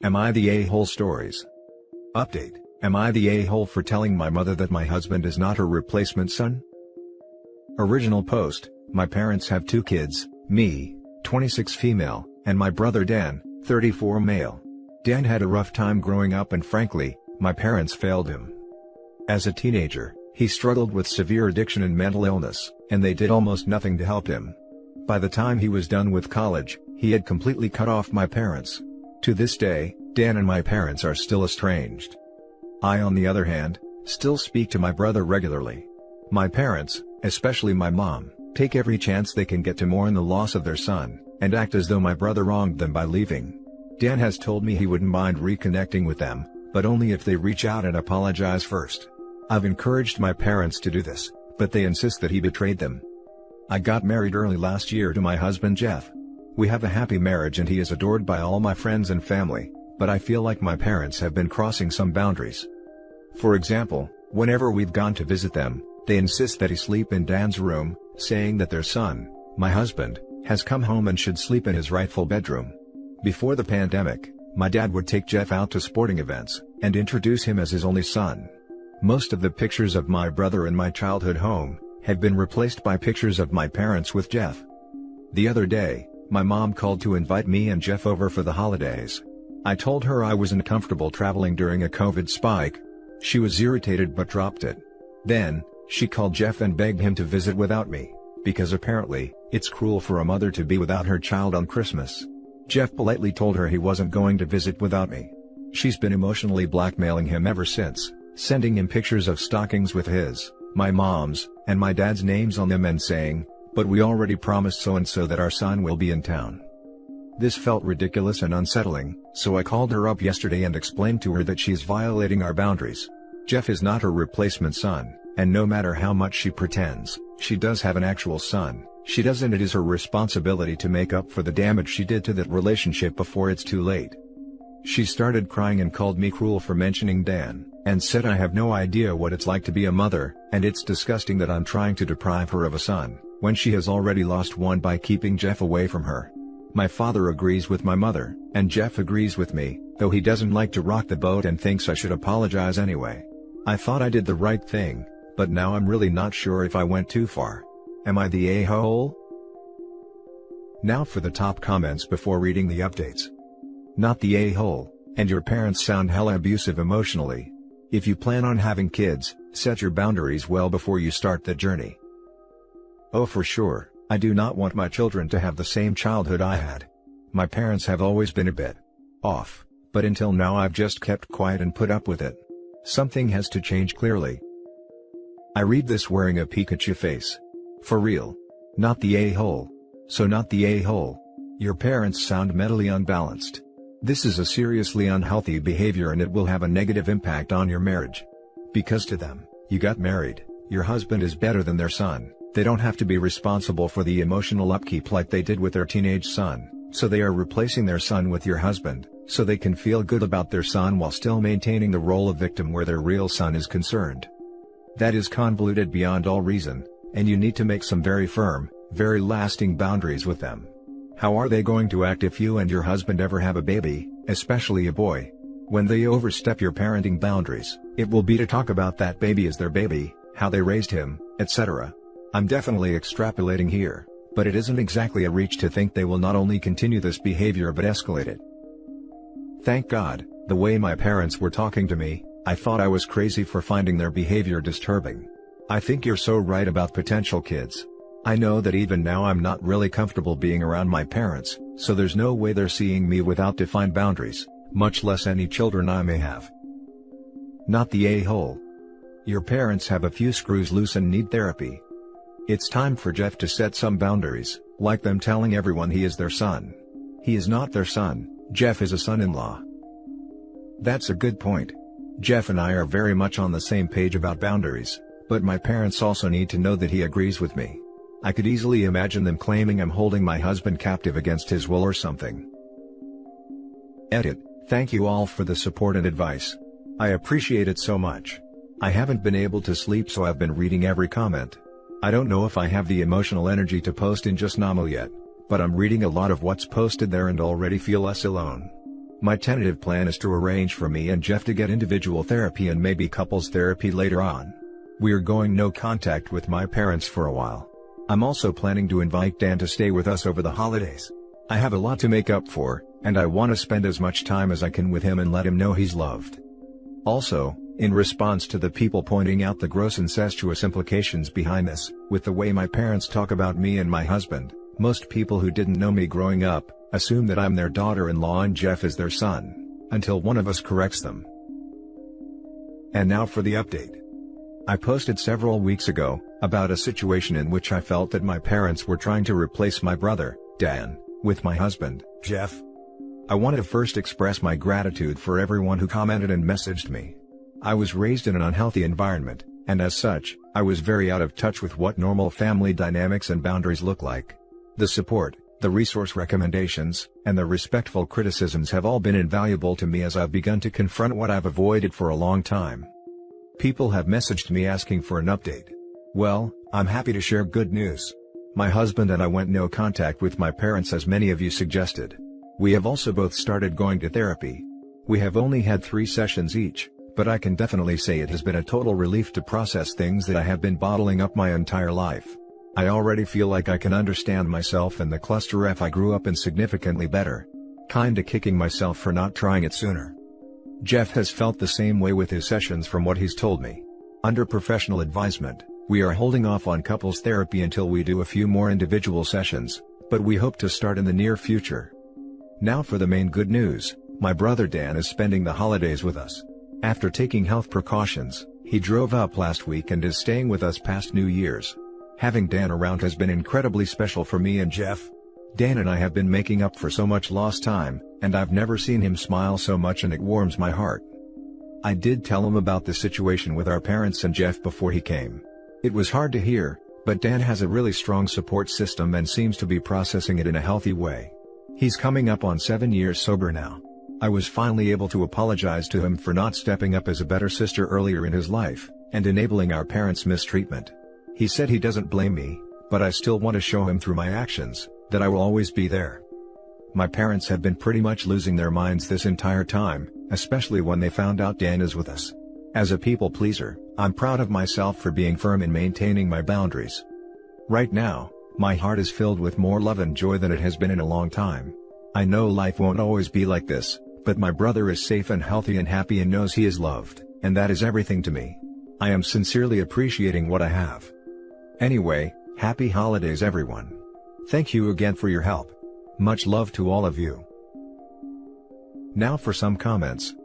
Am I the a-hole stories? Update: Am I the a-hole for telling my mother that my husband is not her replacement son? Original post: My parents have 2 kids, me, 26 female, and my brother Dan, 34 male. Dan had a rough time growing up and frankly, my parents failed him. As a teenager, he struggled with severe addiction and mental illness, and they did almost nothing to help him. By the time he was done with college, he had completely cut off my parents. To this day, Dan and my parents are still estranged. I, on the other hand, still speak to my brother regularly. My parents, especially my mom, take every chance they can get to mourn the loss of their son, and act as though my brother wronged them by leaving. Dan has told me he wouldn't mind reconnecting with them, but only if they reach out and apologize first. I've encouraged my parents to do this, but they insist that he betrayed them. I got married early last year to my husband Jeff. We have a happy marriage and he is adored by all my friends and family, but I feel like my parents have been crossing some boundaries. For example, whenever we've gone to visit them, they insist that he sleep in Dan's room, saying that their son, my husband, has come home and should sleep in his rightful bedroom. Before the pandemic, my dad would take Jeff out to sporting events, and introduce him as his only son. Most of the pictures of my brother in my childhood home have been replaced by pictures of my parents with Jeff. The other day, my mom called to invite me and Jeff over for the holidays. I told her I wasn't comfortable traveling during a COVID spike. She was irritated but dropped it. Then, she called Jeff and begged him to visit without me, because apparently, it's cruel for a mother to be without her child on Christmas. Jeff politely told her he wasn't going to visit without me. She's been emotionally blackmailing him ever since, sending him pictures of stockings with his, my mom's, and my dad's names on them and saying, "But we already promised so-and-so that our son will be in town." This felt ridiculous and unsettling, so I called her up yesterday and explained to her that she's violating our boundaries. Jeff is not her replacement son, and no matter how much she pretends, she does have an actual son. She doesn't. It is her responsibility to make up for the damage she did to that relationship before it's too late. She started crying and called me cruel for mentioning Dan, and said I have no idea what it's like to be a mother, and it's disgusting that I'm trying to deprive her of a son, when she has already lost one by keeping Jeff away from her. My father agrees with my mother, and Jeff agrees with me, though he doesn't like to rock the boat and thinks I should apologize anyway. I thought I did the right thing, but now I'm really not sure if I went too far. Am I the a-hole? Now for the top comments before reading the updates. Not the a-hole, and your parents sound hella abusive emotionally. If you plan on having kids, set your boundaries well before you start the journey. Oh, for sure, I do not want my children to have the same childhood I had. My parents have always been a bit off, but until now I've just kept quiet and put up with it. Something has to change clearly. I read this wearing a Pikachu face. For real. Not the a-hole. So not the a-hole. Your parents sound mentally unbalanced. This is a seriously unhealthy behavior and it will have a negative impact on your marriage. Because to them, you got married, your husband is better than their son, they don't have to be responsible for the emotional upkeep like they did with their teenage son, so they are replacing their son with your husband, so they can feel good about their son while still maintaining the role of victim where their real son is concerned. That is convoluted beyond all reason, and you need to make some very firm, very lasting boundaries with them. How are they going to act if you and your husband ever have a baby, especially a boy? When they overstep your parenting boundaries, it will be to talk about that baby as their baby, how they raised him, etc. I'm definitely extrapolating here, but it isn't exactly a reach to think they will not only continue this behavior but escalate it. Thank God, the way my parents were talking to me, I thought I was crazy for finding their behavior disturbing. I think you're so right about potential kids. I know that even now I'm not really comfortable being around my parents, so there's no way they're seeing me without defined boundaries, much less any children I may have. Not the a-hole. Your parents have a few screws loose and need therapy. It's time for Jeff to set some boundaries, like them telling everyone he is their son. He is not their son, Jeff is a son-in-law. That's a good point. Jeff and I are very much on the same page about boundaries, but my parents also need to know that he agrees with me. I could easily imagine them claiming I'm holding my husband captive against his will or something. Edit. Thank you all for the support and advice. I appreciate it so much. I haven't been able to sleep, so I've been reading every comment. I don't know if I have the emotional energy to post in just normal yet, but I'm reading a lot of what's posted there and already feel less alone. My tentative plan is to arrange for me and Jeff to get individual therapy and maybe couples therapy later on. We are going no contact with my parents for a while. I'm also planning to invite Dan to stay with us over the holidays. I have a lot to make up for, and I want to spend as much time as I can with him and let him know he's loved. Also, in response to the people pointing out the gross incestuous implications behind this, with the way my parents talk about me and my husband, most people who didn't know me growing up, assume that I'm their daughter-in-law and Jeff is their son, until one of us corrects them. And now for the update. I posted several weeks ago, about a situation in which I felt that my parents were trying to replace my brother, Dan, with my husband, Jeff. I wanted to first express my gratitude for everyone who commented and messaged me. I was raised in an unhealthy environment, and as such, I was very out of touch with what normal family dynamics and boundaries look like. The support, the resource recommendations, and the respectful criticisms have all been invaluable to me as I've begun to confront what I've avoided for a long time. People have messaged me asking for an update. Well, I'm happy to share good news. My husband and I went no contact with my parents as many of you suggested. We have also both started going to therapy. We have only had 3 sessions each, but I can definitely say it has been a total relief to process things that I have been bottling up my entire life. I already feel like I can understand myself and the cluster F I grew up in significantly better. Kinda kicking myself for not trying it sooner. Jeff has felt the same way with his sessions from what he's told me. Under professional advisement, we are holding off on couples therapy until we do a few more individual sessions, but we hope to start in the near future. Now for the main good news, my brother Dan is spending the holidays with us. After taking health precautions, he drove up last week and is staying with us past New Year's. Having Dan around has been incredibly special for me and Jeff. Dan and I have been making up for so much lost time, and I've never seen him smile so much and it warms my heart. I did tell him about the situation with our parents and Jeff before he came. It was hard to hear, but Dan has a really strong support system and seems to be processing it in a healthy way. He's coming up on 7 years sober now. I was finally able to apologize to him for not stepping up as a better sister earlier in his life, and enabling our parents' mistreatment. He said he doesn't blame me, but I still want to show him through my actions, that I will always be there. My parents have been pretty much losing their minds this entire time, especially when they found out Dan is with us. As a people pleaser, I'm proud of myself for being firm in maintaining my boundaries. Right now, my heart is filled with more love and joy than it has been in a long time. I know life won't always be like this, but my brother is safe and healthy and happy and knows he is loved, and that is everything to me. I am sincerely appreciating what I have. Anyway, happy holidays everyone. Thank you again for your help. Much love to all of you. Now for some comments.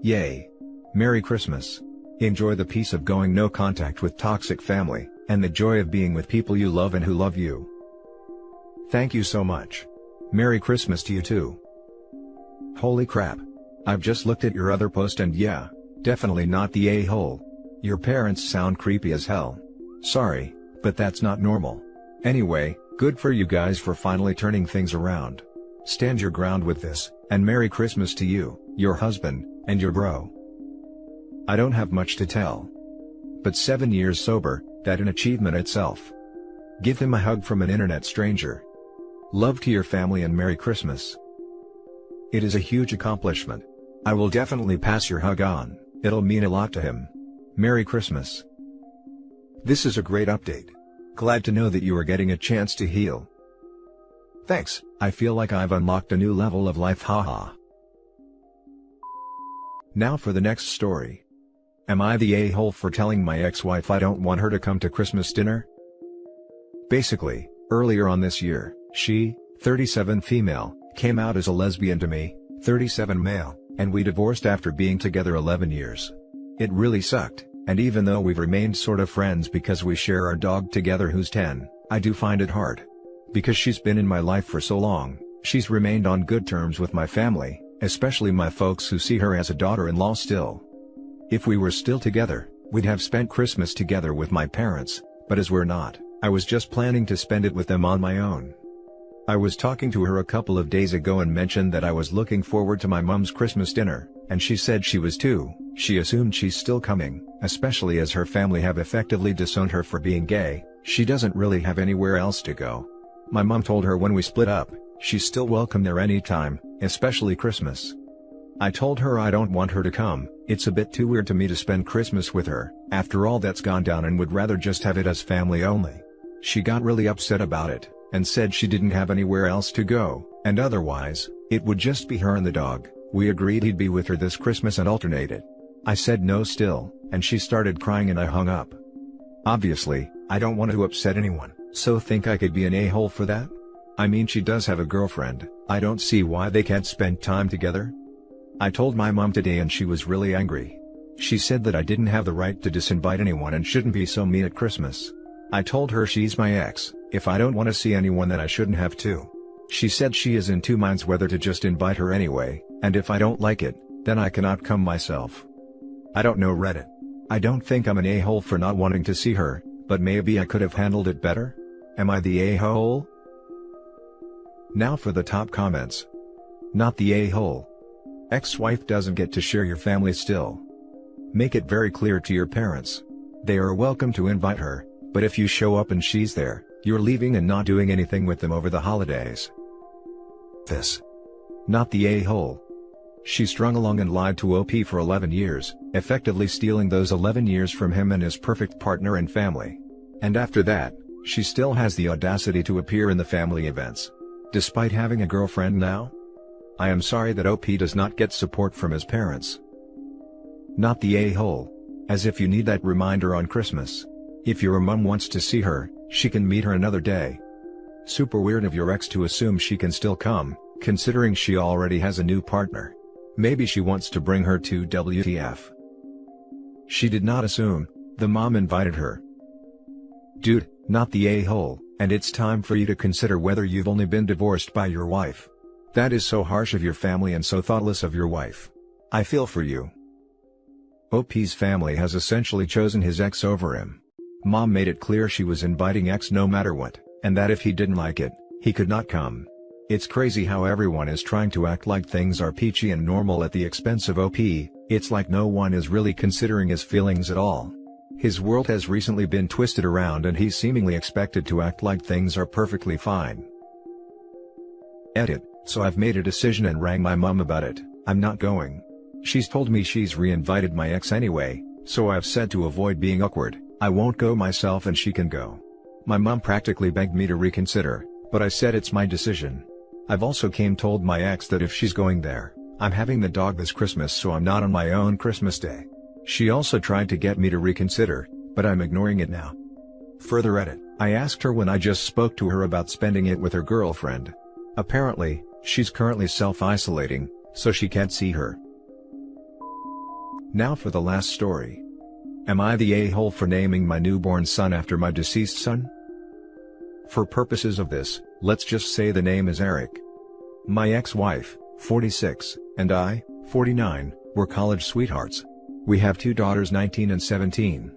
Yay! Merry Christmas. Enjoy the peace of going no contact with toxic family, and the joy of being with people you love and who love you. Thank you so much. Merry Christmas to you too. Holy crap. I've just looked at your other post and yeah, definitely not the a-hole. Your parents sound creepy as hell. Sorry, but that's not normal. Anyway, good for you guys for finally turning things around. Stand your ground with this, and Merry Christmas to you, your husband, and your bro. I don't have much to tell. But 7 years sober, that's an achievement itself. Give him a hug from an internet stranger. Love to your family and Merry Christmas. It is a huge accomplishment. I will definitely pass your hug on, it'll mean a lot to him. Merry Christmas. This is a great update. Glad to know that you are getting a chance to heal. Thanks, I feel like I've unlocked a new level of life, haha. Now for the next story. Am I the a-hole for telling my ex-wife I don't want her to come to Christmas dinner? Basically, earlier on this year, she, 37 female, came out as a lesbian to me, 37 male, and we divorced after being together 11 years. It really sucked, and even though we've remained sort of friends because we share our dog together who's 10, I do find it hard. Because she's been in my life for so long, she's remained on good terms with my family, especially my folks who see her as a daughter-in-law still. If we were still together, we'd have spent Christmas together with my parents, but as we're not, I was just planning to spend it with them on my own. I was talking to her a couple of days ago and mentioned that I was looking forward to my mom's Christmas dinner, and she said she was too. She assumed she's still coming, especially as her family have effectively disowned her for being gay. She doesn't really have anywhere else to go. My mom told her when we split up, she's still welcome there anytime, especially Christmas. I told her I don't want her to come, it's a bit too weird to me to spend Christmas with her, after all that's gone down, and would rather just have it as family only. She got really upset about it, and said she didn't have anywhere else to go, and otherwise, it would just be her and the dog. We agreed he'd be with her this Christmas and alternate it. I said no still, and she started crying and I hung up. Obviously, I don't want to upset anyone, so think I could be an a-hole for that? I mean, she does have a girlfriend, I don't see why they can't spend time together. I told my mom today and she was really angry. She said that I didn't have the right to disinvite anyone and shouldn't be so mean at Christmas. I told her she's my ex, if I don't want to see anyone then I shouldn't have to. She said she is in two minds whether to just invite her anyway, and if I don't like it, then I cannot come myself. I don't know Reddit. I don't think I'm an a-hole for not wanting to see her, but maybe I could have handled it better? Am I the a-hole? Now for the top comments. Not the a-hole. Ex-wife doesn't get to share your family still. Make it very clear to your parents. They are welcome to invite her, but if you show up and she's there, you're leaving and not doing anything with them over the holidays. This. Not the a-hole. She strung along and lied to OP for 11 years, effectively stealing those 11 years from him and his perfect partner and family. And after that, she still has the audacity to appear in the family events. Despite having a girlfriend now? I am sorry that OP does not get support from his parents. Not the a-hole. As if you need that reminder on Christmas. If your mom wants to see her, she can meet her another day. Super weird of your ex to assume she can still come, considering she already has a new partner. Maybe she wants to bring her to WTF. She did not assume, the mom invited her. Dude, not the a-hole, and it's time for you to consider whether you've only been divorced by your wife. That is so harsh of your family and so thoughtless of your wife. I feel for you. OP's family has essentially chosen his ex over him. Mom made it clear she was inviting ex no matter what, and that if he didn't like it, he could not come. It's crazy how everyone is trying to act like things are peachy and normal at the expense of OP. It's like no one is really considering his feelings at all. His world has recently been twisted around and he's seemingly expected to act like things are perfectly fine. Edit. So I've made a decision and rang my mom about it. I'm not going. She's told me she's re-invited my ex anyway, so I've said to avoid being awkward, I won't go myself and she can go. My mom practically begged me to reconsider, but I said it's my decision. I've also told my ex that if she's going there, I'm having the dog this Christmas so I'm not on my own Christmas day. She also tried to get me to reconsider, but I'm ignoring it now. Further edit, I asked her when I just spoke to her about spending it with her girlfriend. Apparently, she's currently self-isolating, so she can't see her. Now for the last story. Am I the a-hole for naming my newborn son after my deceased son? For purposes of this, let's just say the name is Eric. My ex-wife, 46, and I, 49, were college sweethearts. We have two daughters 19 and 17.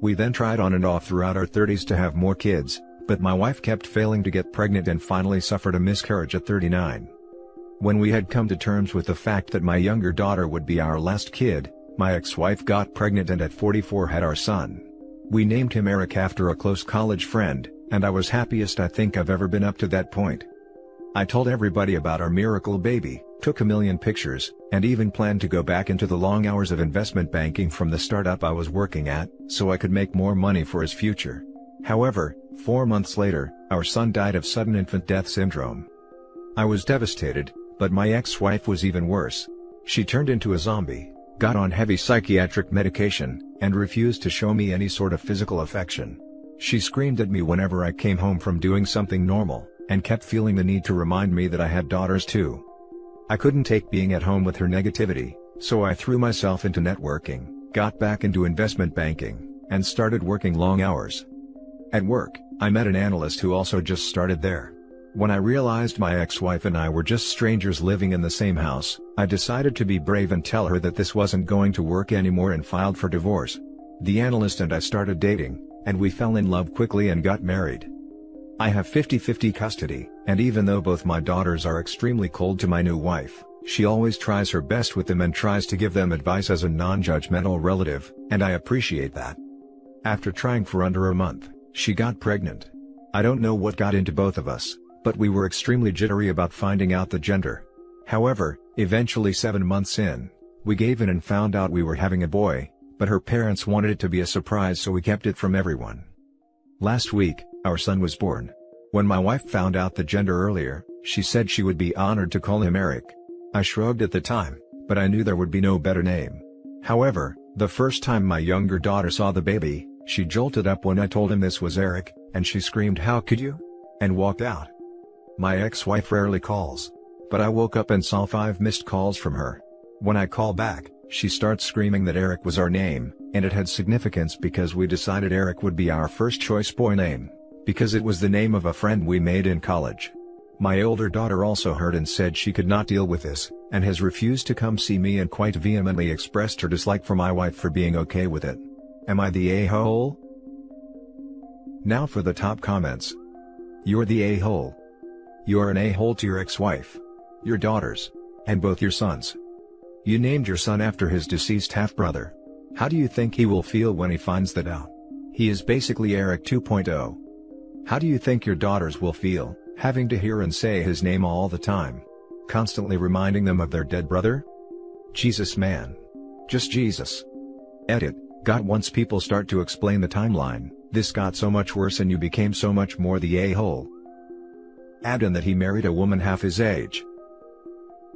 We then tried on and off throughout our 30s to have more kids, but my wife kept failing to get pregnant and finally suffered a miscarriage at 39. When we had come to terms with the fact that my younger daughter would be our last kid, my ex-wife got pregnant and at 44 had our son. We named him Eric after a close college friend, and I was happiest I think I've ever been up to that point. I told everybody about our miracle baby, took a million pictures, and even planned to go back into the long hours of investment banking from the startup I was working at, so I could make more money for his future. However, 4 months later, our son died of sudden infant death syndrome. I was devastated, but my ex-wife was even worse. She turned into a zombie, got on heavy psychiatric medication, and refused to show me any sort of physical affection. She screamed at me whenever I came home from doing something normal, and kept feeling the need to remind me that I had daughters too. I couldn't take being at home with her negativity, so I threw myself into networking, got back into investment banking, and started working long hours. At work, I met an analyst who also just started there. When I realized my ex-wife and I were just strangers living in the same house, I decided to be brave and tell her that this wasn't going to work anymore and filed for divorce. The analyst and I started dating, and we fell in love quickly and got married. I have 50-50 custody, and even though both my daughters are extremely cold to my new wife, she always tries her best with them and tries to give them advice as a non-judgmental relative, and I appreciate that. After trying for under a month, she got pregnant. I don't know what got into both of us, but we were extremely jittery about finding out the gender. However, eventually 7 months in, we gave in and found out we were having a boy, but her parents wanted it to be a surprise, so we kept it from everyone. Last week, our son was born. When my wife found out the gender earlier, she said she would be honored to call him Eric. I shrugged at the time, but I knew there would be no better name. However, the first time my younger daughter saw the baby, she jolted up when I told him this was Eric, and she screamed, "How could you?" and walked out. My ex-wife rarely calls, but I woke up and saw 5 missed calls from her. When I call back, she starts screaming that Eric was our name, and it had significance because we decided Eric would be our first choice boy name, because it was the name of a friend we made in college. My older daughter also heard and said she could not deal with this, and has refused to come see me and quite vehemently expressed her dislike for my wife for being okay with it. Am I the a-hole? Now for the top comments. You're the a-hole. You're an a-hole to your ex-wife, your daughters, and both your sons. You named your son after his deceased half-brother. How do you think he will feel when he finds that out? He is basically Eric 2.0. How do you think your daughters will feel, having to hear and say his name all the time, constantly reminding them of their dead brother? Jesus, man. Just Jesus. Edit. Got once people start to explain the timeline, this got so much worse and you became so much more the a-hole. Add in that he married a woman half his age.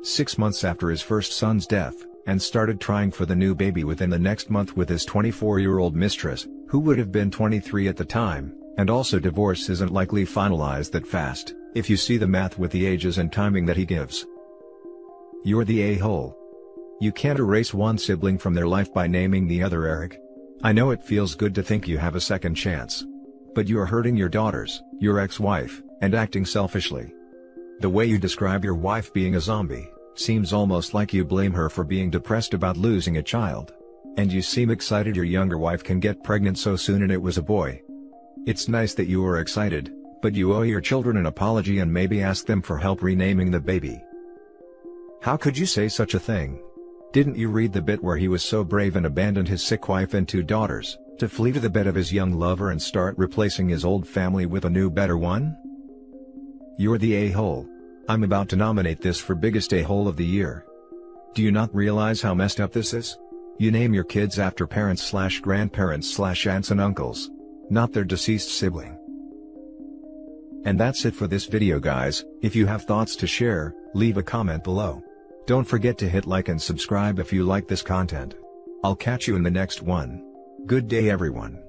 6 months after his first son's death, and started trying for the new baby within the next month with his 24-year-old mistress, who would have been 23 at the time, and also divorce isn't likely finalized that fast, if you see the math with the ages and timing that he gives. You're the a-hole. You can't erase one sibling from their life by naming the other Eric. I know it feels good to think you have a second chance. But you are hurting your daughters, your ex-wife, and acting selfishly. The way you describe your wife being a zombie, seems almost like you blame her for being depressed about losing a child. And you seem excited your younger wife can get pregnant so soon and it was a boy. It's nice that you are excited, but you owe your children an apology and maybe ask them for help renaming the baby. How could you say such a thing? Didn't you read the bit where he was so brave and abandoned his sick wife and 2 daughters, to flee to the bed of his young lover and start replacing his old family with a new better one? You're the a-hole. I'm about to nominate this for biggest a-hole of the year. Do you not realize how messed up this is? You name your kids after parents/grandparents/aunts and uncles, not their deceased sibling. And that's it for this video, guys. If you have thoughts to share, leave a comment below. Don't forget to hit like and subscribe if you like this content. I'll catch you in the next one. Good day, everyone.